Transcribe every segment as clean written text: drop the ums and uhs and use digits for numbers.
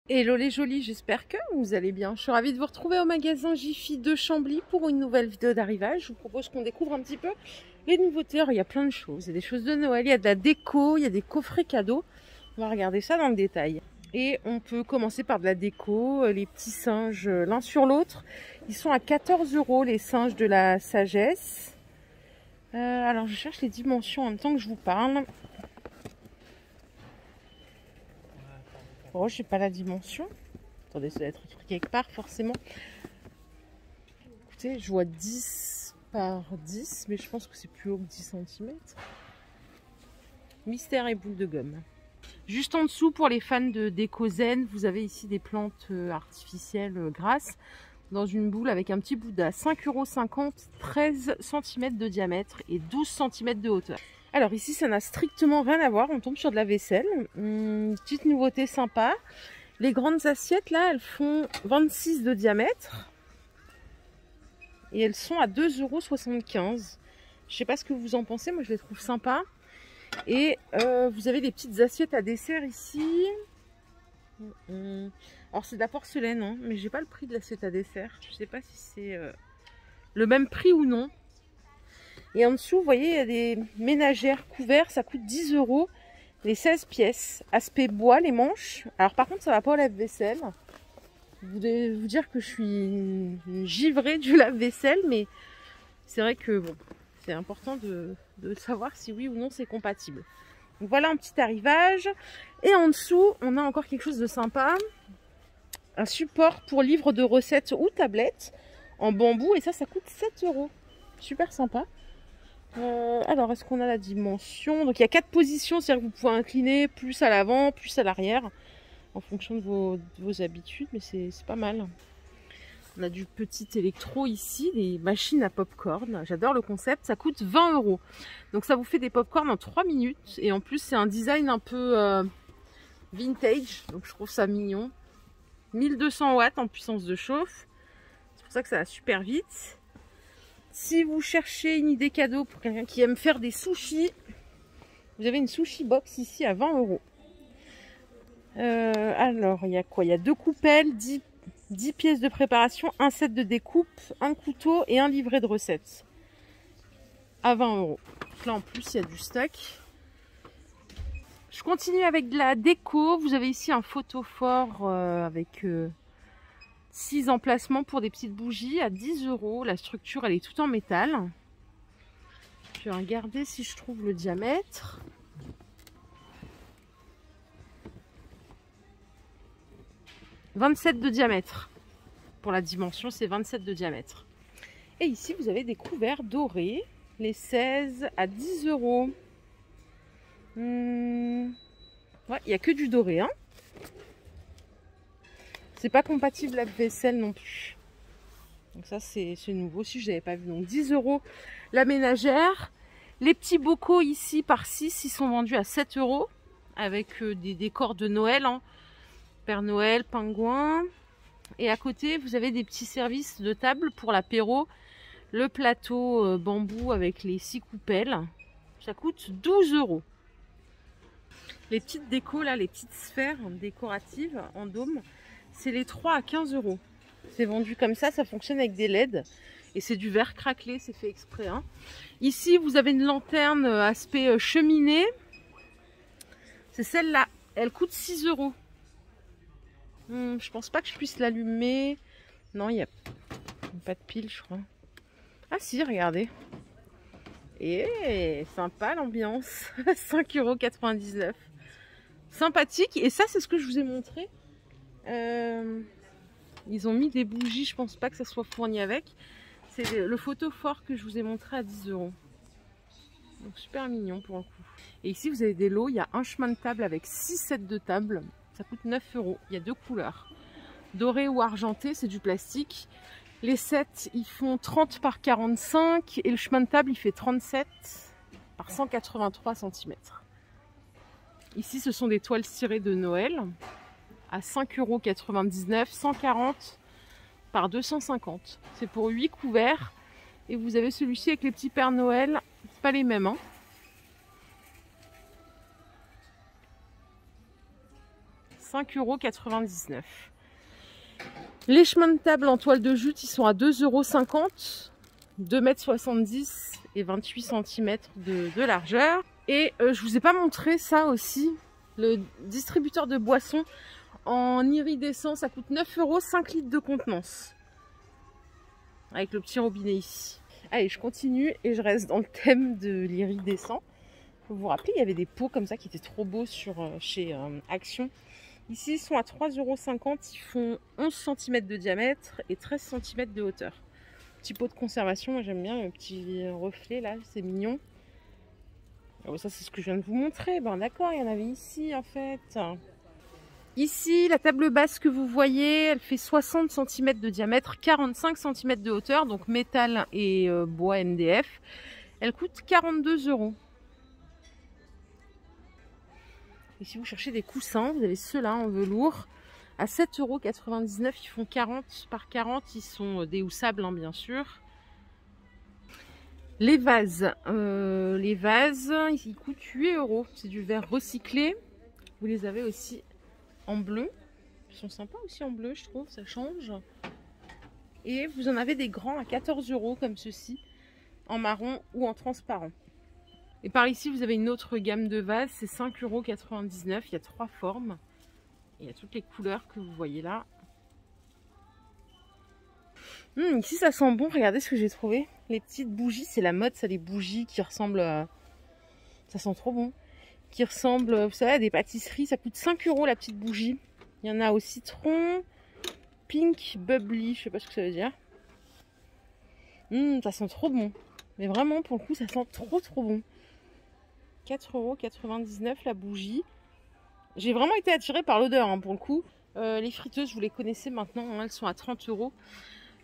Hello les jolis, j'espère que vous allez bien. Je suis ravie de vous retrouver au magasin Jiffy de Chambly pour une nouvelle vidéo d'arrivage. Je vous propose qu'on découvre un petit peu les nouveautés. Alors, il y a plein de choses. Il y a des choses de Noël, il y a de la déco, il y a des coffrets cadeaux. On va regarder ça dans le détail. Et on peut commencer par de la déco, les petits singes l'un sur l'autre. Ils sont à 14 € les singes de la sagesse. Alors je cherche les dimensions en même temps que je vous parle. Oh, je sais pas la dimension. Attendez, ça doit être écrit quelque part, forcément. Écoutez, je vois 10 par 10, mais je pense que c'est plus haut que 10 cm. Mystère et boule de gomme. Juste en dessous, pour les fans de déco zen, vous avez ici des plantes artificielles grasses dans une boule avec un petit Bouddha. 5,50 €, 13 cm de diamètre et 12 cm de hauteur. Alors ici, ça n'a strictement rien à voir. On tombe sur de la vaisselle. Petite nouveauté sympa. Les grandes assiettes, là, elles font 26 de diamètre. Et elles sont à 2,75 €. Je sais pas ce que vous en pensez. Moi, je les trouve sympas. Et vous avez des petites assiettes à dessert ici. Alors, c'est de la porcelaine, hein, mais j'ai pas le prix de l'assiette à dessert. Je sais pas si c'est le même prix ou non. Et en dessous, vous voyez, il y a des ménagères couverts, ça coûte 10 €, les 16 pièces. Aspect bois, les manches. Alors par contre, ça va pas au lave-vaisselle. Je voulais vous dire que je suis une givrée du lave-vaisselle, mais c'est vrai que bon, c'est important de savoir si oui ou non c'est compatible. Donc voilà un petit arrivage. Et en dessous, on a encore quelque chose de sympa. Un support pour livre de recettes ou tablette en bambou. Et ça coûte 7 €. Super sympa. Alors, est-ce qu'on a la dimension? Donc, il y a 4 positions, c'est-à-dire que vous pouvez incliner plus à l'avant, plus à l'arrière, en fonction de vos habitudes, mais c'est pas mal. On a du petit électro ici, des machines à pop-corn. J'adore le concept, ça coûte 20 €. Donc, ça vous fait des pop-corn en 3 minutes. Et en plus, c'est un design un peu vintage, donc je trouve ça mignon. 1200 watts en puissance de chauffe. C'est pour ça que ça va super vite. Si vous cherchez une idée cadeau pour quelqu'un qui aime faire des sushis, vous avez une sushi box ici à 20 €. Alors, il y a quoi? Il y a 2 coupelles, 10 pièces de préparation, un set de découpe, un couteau et un livret de recettes. À 20 €. Donc là, en plus, il y a du stock. Je continue avec de la déco. Vous avez ici un photophore avec 6 emplacements pour des petites bougies à 10 €. La structure, elle est toute en métal. Je vais regarder si je trouve le diamètre. « 27 de diamètre. Pour la dimension, c'est 27 de diamètre. Et ici, vous avez des couverts dorés. Les 16 à 10 €. Ouais, il n'y a que du doré, hein. C'est pas compatible lave-vaisselle non plus. Donc ça, c'est nouveau si je n'avais pas vu. Donc 10 € la ménagère. Les petits bocaux ici par 6, ils sont vendus à 7 € avec des décors de Noël, hein. Père Noël, pingouin. Et à côté, vous avez des petits services de table pour l'apéro. Le plateau bambou avec les 6 coupelles. Ça coûte 12 €. Les petites décos, là, les petites sphères décoratives en dôme, c'est les 3 à 15 €. C'est vendu comme ça fonctionne avec des LED. Et c'est du verre craquelé, c'est fait exprès, hein. Ici, vous avez une lanterne aspect cheminée. C'est celle-là. Elle coûte 6 €. Je pense pas que je puisse l'allumer. Non, il n'y a pas de pile, je crois. Ah si, regardez. Et sympa l'ambiance. 5,99 €. Sympathique. Et ça, c'est ce que je vous ai montré. Ils ont mis des bougies, je pense pas que ça soit fourni avec. C'est le photophore que je vous ai montré à 10 €. Donc super mignon pour le coup. Et ici, vous avez des lots. Il y a un chemin de table avec 6 sets de table. Ça coûte 9 €. Il y a 2 couleurs. Doré ou argenté, c'est du plastique. Les sets, ils font 30 par 45 et le chemin de table, il fait 37 par 183 cm. Ici, ce sont des toiles cirées de Noël à 5,99 €, 140 par 250. C'est pour 8 couverts. Et vous avez celui-ci avec les petits Pères Noël. C'est pas les mêmes, hein. 5,99 €. Les chemins de table en toile de jute, ils sont à 2,50 €, 2,70 m et 28 cm de largeur. Et je vous ai pas montré ça aussi, le distributeur de boissons en iridescent, ça coûte 9 €, 5 litres de contenance. Avec le petit robinet ici. Allez, je continue et je reste dans le thème de l'iridescent. Vous vous rappelez, il y avait des pots comme ça qui étaient trop beaux chez Action. Ici, ils sont à 3,50 €. Ils font 11 cm de diamètre et 13 cm de hauteur. Petit pot de conservation, j'aime bien le petit reflet là, c'est mignon. Oh, ça, c'est ce que je viens de vous montrer. Ben d'accord, il y en avait ici en fait. Ici, la table basse que vous voyez, elle fait 60 cm de diamètre, 45 cm de hauteur, donc métal et bois MDF. Elle coûte 42 €. Et si vous cherchez des coussins, vous avez ceux-là en velours à 7,99 €. Ils font 40 par 40, ils sont déhoussables hein, bien sûr. Les vases, ils coûtent 8 €. C'est du verre recyclé. Vous les avez aussi en bleu. Ils sont sympas aussi en bleu, je trouve, ça change. Et vous en avez des grands à 14 € comme ceci, en marron ou en transparent. Et par ici, vous avez une autre gamme de vases, c'est 5,99 €. Il y a 3 formes. Et il y a toutes les couleurs que vous voyez là. Ici, ça sent bon. Regardez ce que j'ai trouvé. Les petites bougies, c'est la mode, ça, les bougies qui ressemblent à... Ça sent trop bon. Qui ressemblent, vous savez, à des pâtisseries. Ça coûte 5 € la petite bougie. Il y en a au citron, pink, bubbly, je sais pas ce que ça veut dire. Ça sent trop bon. Mais vraiment, pour le coup, ça sent trop bon. 4,99 € la bougie. J'ai vraiment été attirée par l'odeur, hein, pour le coup. Les friteuses, vous les connaissez maintenant, hein, elles sont à 30 €.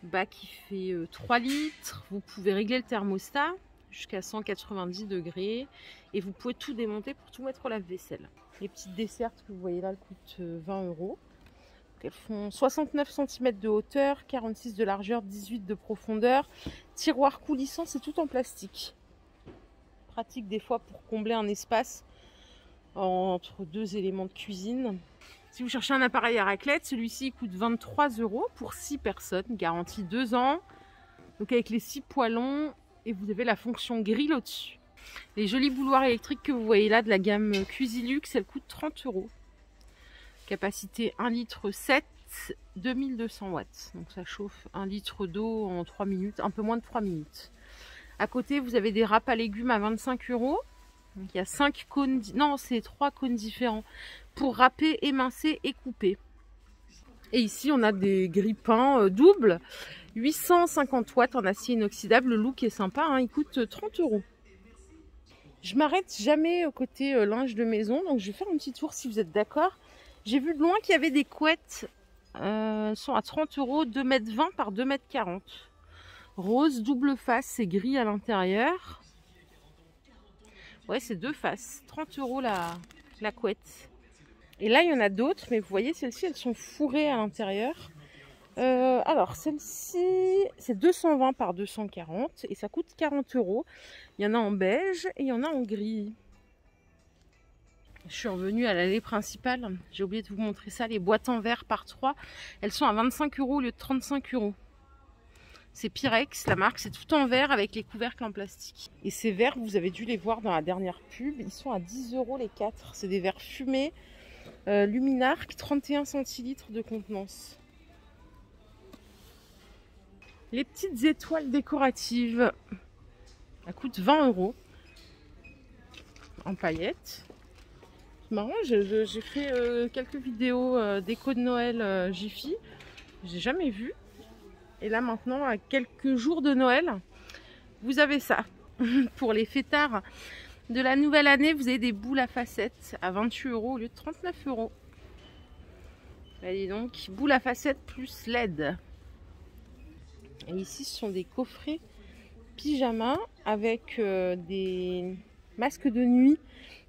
Bac qui fait 3 litres. Vous pouvez régler le thermostat jusqu'à 190 degrés. Et vous pouvez tout démonter pour tout mettre au lave-vaisselle. Les petites dessertes que vous voyez là, elles coûtent 20 €. Elles font 69 cm de hauteur, 46 de largeur, 18 de profondeur. Tiroir coulissant, c'est tout en plastique. Pratique des fois pour combler un espace entre deux éléments de cuisine. Si vous cherchez un appareil à raclette, celui-ci coûte 23 € pour 6 personnes, garantie 2 ans. Donc avec les 6 poêlons et vous avez la fonction grille au-dessus. Les jolis bouilloires électriques que vous voyez là de la gamme Cuisilux, elles coûtent 30 €. Capacité 1,7 litre, 2200 watts. Donc ça chauffe 1 litre d'eau en 3 minutes, un peu moins de 3 minutes. À côté, vous avez des râpes à légumes à 25 €. Donc il y a 5 cônes, non, c'est 3 cônes différents pour râper, émincer et couper. Et ici, on a des grille-pains doubles, 850 watts en acier inoxydable. Le look est sympa, hein, il coûte 30 €. Je m'arrête jamais au côté linge de maison, donc je vais faire un petit tour si vous êtes d'accord. J'ai vu de loin qu'il y avait des couettes, elles sont à 30 €, 2,20 m par 2,40 m. Rose, double face et gris à l'intérieur. Ouais, c'est 2 faces. 30 € la couette. Et là, il y en a d'autres, mais vous voyez, celles-ci, elles sont fourrées à l'intérieur. Alors, celle-ci, c'est 220 par 240 et ça coûte 40 €. Il y en a en beige et il y en a en gris. Je suis revenue à l'allée principale. J'ai oublié de vous montrer ça. Les boîtes en verre par 3, elles sont à 25 € au lieu de 35 €. C'est Pyrex, la marque, c'est tout en verre avec les couvercles en plastique. Et ces verres, vous avez dû les voir dans la dernière pub, ils sont à 10 € les 4. C'est des verres fumés, Luminarc, 31 centilitres de contenance. Les petites étoiles décoratives, elles coûtent 20 € en paillettes. C'est marrant, j'ai fait quelques vidéos déco de Noël Jiffy, j'ai jamais vu. Et là maintenant, à quelques jours de Noël, vous avez ça. Pour les fêtards de la nouvelle année, vous avez des boules à facettes à 28 € au lieu de 39 €. Allez donc, boules à facettes plus LED. Et ici, ce sont des coffrets pyjama avec des masques de nuit.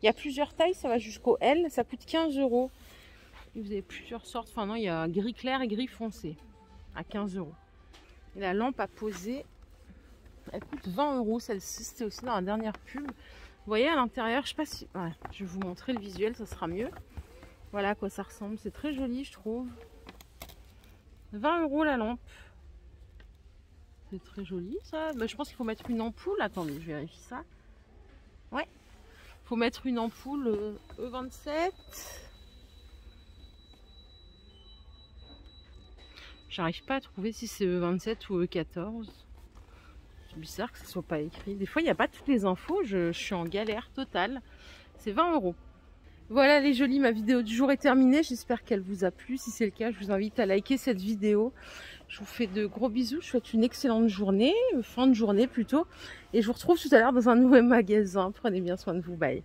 Il y a plusieurs tailles, ça va jusqu'au L, ça coûte 15 €. Et vous avez plusieurs sortes, enfin non, il y a gris clair et gris foncé à 15 €. Et la lampe à poser, elle coûte 20 €. Celle-ci, c'était aussi dans la dernière pub. Vous voyez à l'intérieur, je sais pas si... Ouais, je vais vous montrer le visuel, ça sera mieux. Voilà à quoi ça ressemble. C'est très joli, je trouve. 20 € la lampe. C'est très joli, ça. Bah, je pense qu'il faut mettre une ampoule. Attendez, je vérifie ça. Ouais. Il faut mettre une ampoule E27. J'arrive pas à trouver si c'est E27 ou E14. C'est bizarre que ça soit pas écrit. Des fois, il n'y a pas toutes les infos. Je suis en galère totale. C'est 20 €. Voilà les jolis, ma vidéo du jour est terminée. J'espère qu'elle vous a plu. Si c'est le cas, je vous invite à liker cette vidéo. Je vous fais de gros bisous. Je vous souhaite une excellente journée, fin de journée plutôt. Et je vous retrouve tout à l'heure dans un nouveau magasin. Prenez bien soin de vous. Bye.